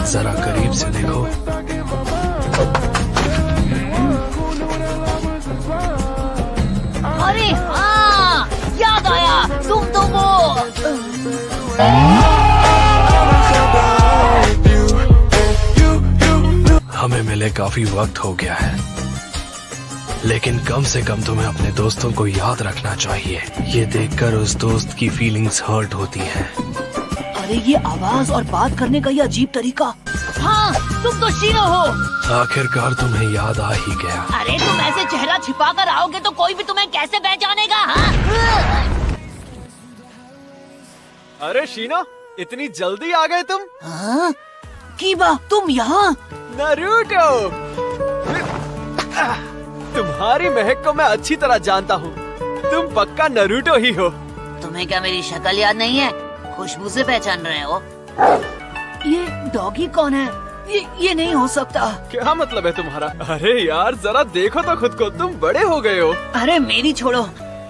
जरा करीब से देखो। अरे हाँ, याद आया, तुम तो वो हमें मिले काफी वक्त हो गया है, लेकिन कम से कम तुम्हें अपने दोस्तों को याद रखना चाहिए। ये देखकर उस दोस्त की फीलिंग्स हर्ट होती हैं। अरे ये आवाज और बात करने का ये अजीब तरीका। हाँ, तुम तो शीनो हो। आखिरकार तुम्हें याद आ ही गया। अरे तुम ऐसे चेहरा छिपा कर आओगे तो कोई भी तुम्हें कैसे पहचानेगा? हाँ? अरे शीनो, इतनी जल्दी आ गए तुम? हाँ? कीबा, तुम यहाँ? नारुतो! तुम्हारी महक को मैं अच्छी तरह जानता हूँ। तुम पक्का नारुतो ही हो। तुम्हें क्या मेरी शक्ल याद नहीं है? खुशबू से पहचान रहे हो? ये डॉगी कौन है? ये नहीं हो सकता। क्या मतलब है तुम्हारा? अरे यार, जरा देखो तो खुद को, तुम बड़े हो गए हो। अरे मेरी छोड़ो,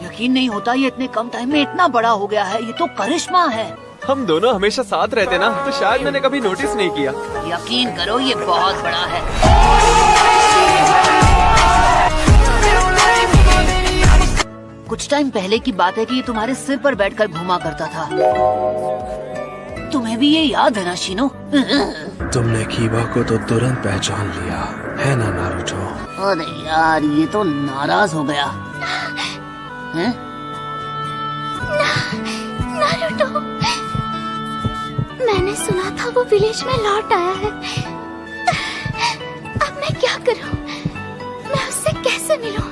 यकीन नहीं होता ये इतने कम टाइम में इतना बड़ा हो गया है। ये तो करिश्मा है। हम दोनों हमेशा साथ रहते ना, तो शायद मैंने कभी नोटिस नहीं किया। यकीन करो, ये बहुत बड़ा है। कुछ टाइम पहले की बात है कि ये तुम्हारे सिर पर बैठकर घुमा करता था। तुम्हें भी ये याद है ना शीनो? तुमने कीबा को तो तुरंत पहचान लिया है ना नारुतो? अरे यार, ये तो नाराज हो गया। हैं? नारुतो, मैंने सुना था वो विलेज में लौट आया है। अब मैं क्या करूं? मैं उससे कैसे मिलूं?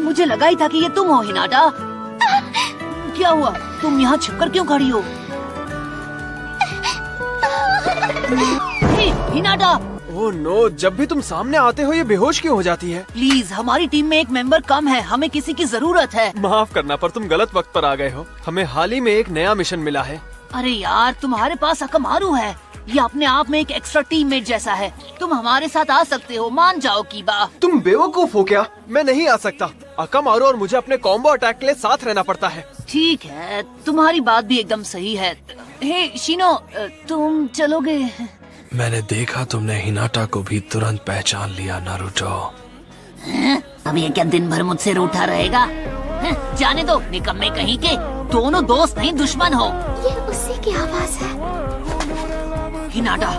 मुझे लगा ही था कि ये तुम हो हिनाटा। क्या हुआ? तुम यहाँ छिपकर क्यों खड़ी हो? हिनाटा! ओह नो, जब भी तुम सामने आते हो ये बेहोश क्यों हो जाती है? प्लीज, हमारी टीम में एक मेंबर कम है, हमें किसी की जरूरत है। माफ करना, पर तुम गलत वक्त पर आ गए हो। हमें हाल ही में एक नया मिशन मिला है। अरे यार, तुम्हारे पास अकमारू है। ये अपने आप में एक एक्स्ट्रा टीममेट जैसा है। तुम हमारे साथ आ सकते हो, मान जाओ कीबा। तुम बेवकूफ हो क्या? मैं नहीं आ सकता। अकामारू और मुझे अपने कॉम्बो अटैक के लिए साथ रहना पड़ता है। ठीक है, तुम्हारी बात भी एकदम सही है। हे शीनो, तुम चलोगे? मैंने देखा तुमने हिनाटा को भी तुरंत पहचान लिया नारुतो। अब ये क्या दिन भर मुझसे रूठा रहेगा? जाने दो, निकम्मे कहीं के। दोनों दोस्त नहीं, दुश्मन हो। ये उसी की आवाज है। हिनाटा,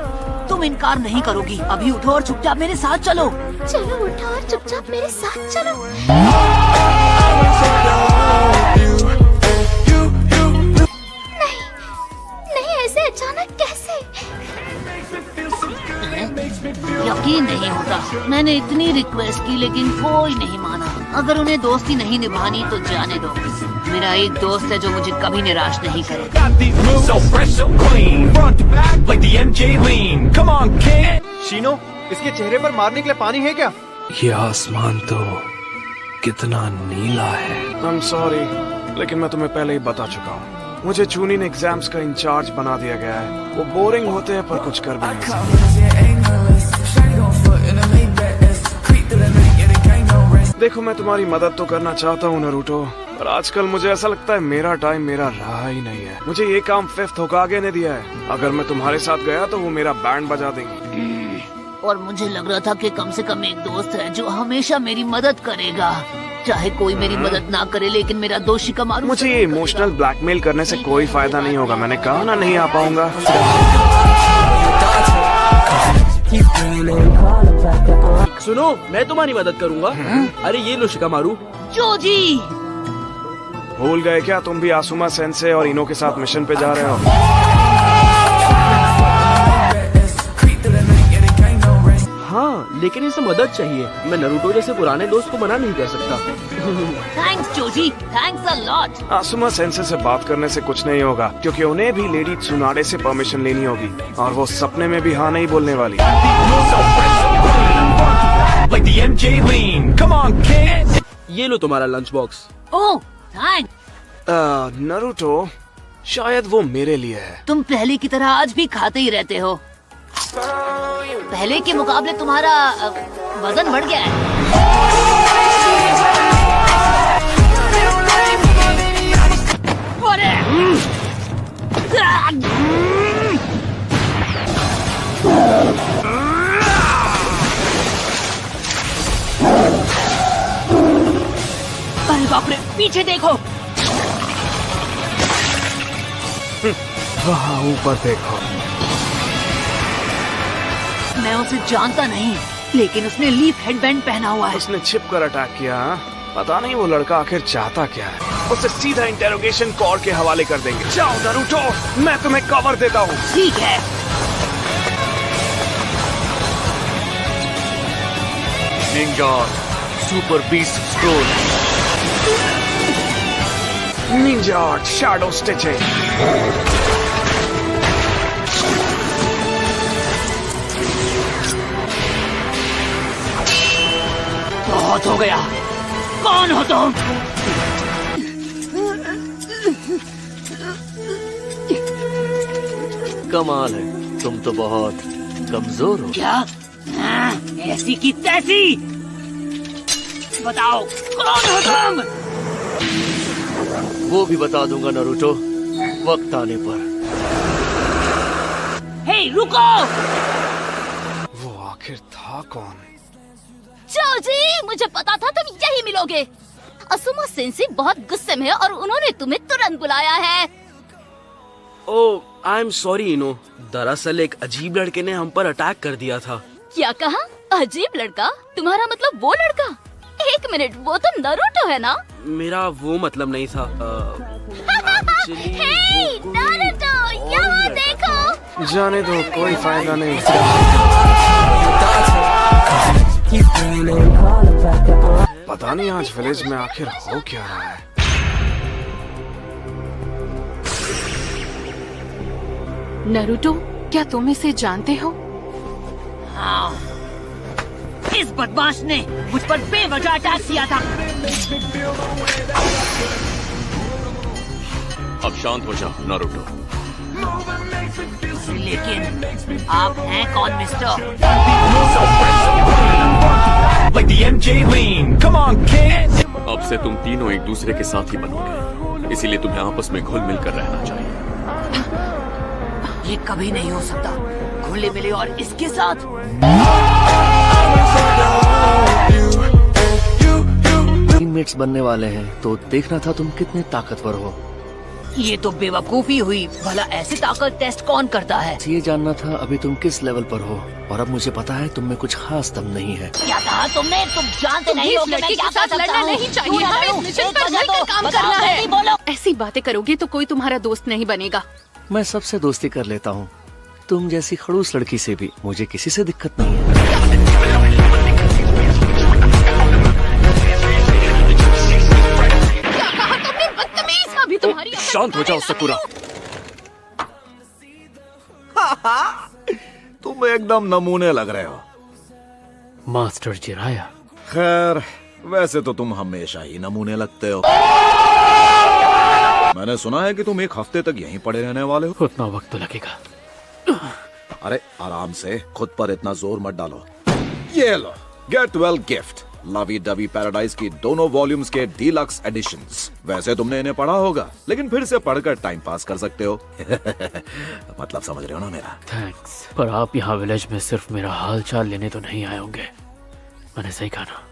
तुम इनकार नहीं करोगी। अभी उठो और चुपचाप मेरे साथ चलो। चलो उठो और चुपचाप मेरे साथ चलो। नहीं, नहीं, ऐसे अचानक कैसे? यकीन नहीं होता, मैंने इतनी रिक्वेस्ट की लेकिन कोई नहीं माना। अगर उन्हें दोस्ती नहीं निभानी तो जाने दो। मेरा एक दोस्त है जो मुझे कभी निराश नहीं करेगा। शीनो, इसके चेहरे पर मारने के लिए पानी है क्या? ये आसमान तो कितना नीला है। I'm sorry, लेकिन मैं तुम्हें पहले ही बता चुका हूँ। मुझे चूनिन एग्जाम्स का इंचार्ज बना दिया गया है। वो बोरिंग होते हैं पर कुछ कर भी नहीं सकते। देखो, मैं तुम्हारी मदद तो करना चाहता हूँ नारुतो, पर आजकल मुझे ऐसा लगता है मेरा टाइम मेरा रहा ही नहीं है। मुझे ये काम 5th होकागे ने दिया है। अगर मैं तुम्हारे साथ गया तो वो मेरा बैंड बजा देंगे। और मुझे लग रहा था कि कम से कम एक दोस्त है जो हमेशा मेरी मदद करेगा, चाहे कोई मेरी मदद ना करे। लेकिन मेरा दोस्त शिकामारू। मुझे ये इमोशनल ब्लैकमेल करने से कोई फायदा नहीं होगा। मैंने कहा ना, नहीं आ पाऊंगा। सुनो, मैं तुम्हारी मदद करूंगा। अरे ये लो शिकामारू। जोजी! भूल गए क्या तुम भी आसुमा सेंसे और इनो के साथ मिशन पे जा रहे हो? हाँ, लेकिन इसे मदद चाहिए। मैं नारुतो जैसे पुराने दोस्त को मना नहीं कर सकता। Thanks Joji, thanks a lot. Asuma sensei से बात करने से कुछ नहीं होगा, क्योंकि उन्हें भी लेडी त्सुनाडे से परमिशन लेनी होगी, और वो सपने में भी हाँ नहीं बोलने वाली। ये लो तुम्हारा लंच बॉक्स। ओह, थैंक्स। नारुतो, शायद वो मेरे लिए है। तुम पहले की तरह आज भी खाते ही रहते हो। पहले के मुकाबले तुम्हारा वजन बढ़ गया है। अरे! बाप रे, पीछे देखो। वहाँ ऊपर देखो। मैं उसे जानता नहीं, लेकिन उसने लीफ हेडबैंड पहना हुआ है। उसने छिप कर अटैक किया। हाँ? पता नहीं वो लड़का आखिर चाहता क्या है। उसे सीधा इंटेरोगेशन कोर के हवाले कर देंगे। जाओ नारुतो, मैं तुम्हें कवर देता हूँ। ठीक है। Ninja super beast scroll. Ninja shadow stitching. बहुत हो गया। कौन हो तुम? कमाल है, तुम तो बहुत कमजोर हो। क्या? ऐसी की तैसी। बताओ कौन हो तुम? वो भी बता दूंगा नारुतो, वक्त आने पर। हे रुको। वो आखिर था कौन? जोजी, मुझे पता था तुम यही मिलोगे। असुमा सेंसी बहुत गुस्से में है और उन्होंने तुम्हें तुरंत बुलाया है। ओह, आई एम सॉरी इनो। दरअसल एक अजीब लड़के ने हम पर अटैक कर दिया था। क्या कहा? अजीब लड़का? तुम्हारा मतलब वो लड़का? एक मिनट, वो तो नरूटो है ना? मेरा वो मतलब नहीं था। हे नारुतो, यहाँ देखो। जाने दो, कोई फायदा नहीं। पता नहीं आज विलेज में आखिर हो क्या रहा है। नरूटो, क्या तुम इसे जानते हो? हाँ, इस बदमाश ने मुझ पर बेवजह अटैक किया था। अब शांत हो जाओ नारुतो। लेकिन आप हैं कौन मिस्टर? अब से तुम तीनों एक दूसरे के साथ ही बनोगे, इसीलिए तुम्हें आपस में घुल मिल कर रहना चाहिए। ये कभी नहीं हो सकता। घुले मिले और इसके साथ। टीममेट्स बनने वाले हैं, तो देखना था तुम कितने ताकतवर हो। ये तो बेवकूफी हुई। भला ऐसी ताकत टेस्ट कौन करता है? ये जानना था अभी तुम किस लेवल पर हो, और अब मुझे पता है तुम में कुछ खास दम नहीं है। क्या कहा तुमने? तुम जानते नहीं हो कि मैं क्या कर सकता हूँ? नहीं चाहिए, क्यों हमें लड़ूं? इस मिशन एक पर वजह मिलकर तो काम बताओ, करना है। जल्दी बोलो। ऐसी बातें करोगे तो कोई तुम्हारा दोस्त नहीं बनेगा। मैं सबसे दोस्ती कर लेता हूँ, तुम जैसी खड़ूस लड़की से भी। मुझे किसी से दिक्कत नहीं है। क्या कहा तुमने? बदतमीज! अभी तुम्हारी शांत हो जाओ सकुरा। तुम एकदम नमूने लग रहे हो। मास्टर जिराया, खैर, वैसे तो तुम हमेशा ही नमूने लगते हो। मैंने सुना है कि तुम एक हफ्ते तक यहीं पड़े रहने वाले हो। उतना वक्त तो लगेगा। अरे आराम से, खुद पर इतना जोर मत डालो। ये लो, get well gift, lovey dovey paradise की दोनों वॉल्यूम्स के डीलक्स एडिशंस। वैसे तुमने इन्हें पढ़ा होगा, लेकिन फिर से पढ़कर टाइम पास कर सकते हो। मतलब समझ रहे हो ना मेरा? थैंक्स, पर आप यहाँ विलेज में सिर्फ मेरा हाल चाल लेने तो नहीं आए होंगे। मैंने सही कहा ना?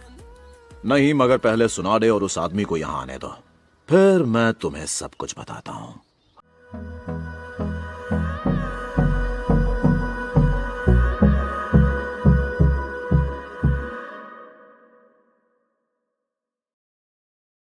नहीं, मगर पहले सुना दे और उस आदमी को यहाँ आने दो, फिर मैं तुम्हें सब कुछ बताता हूँ।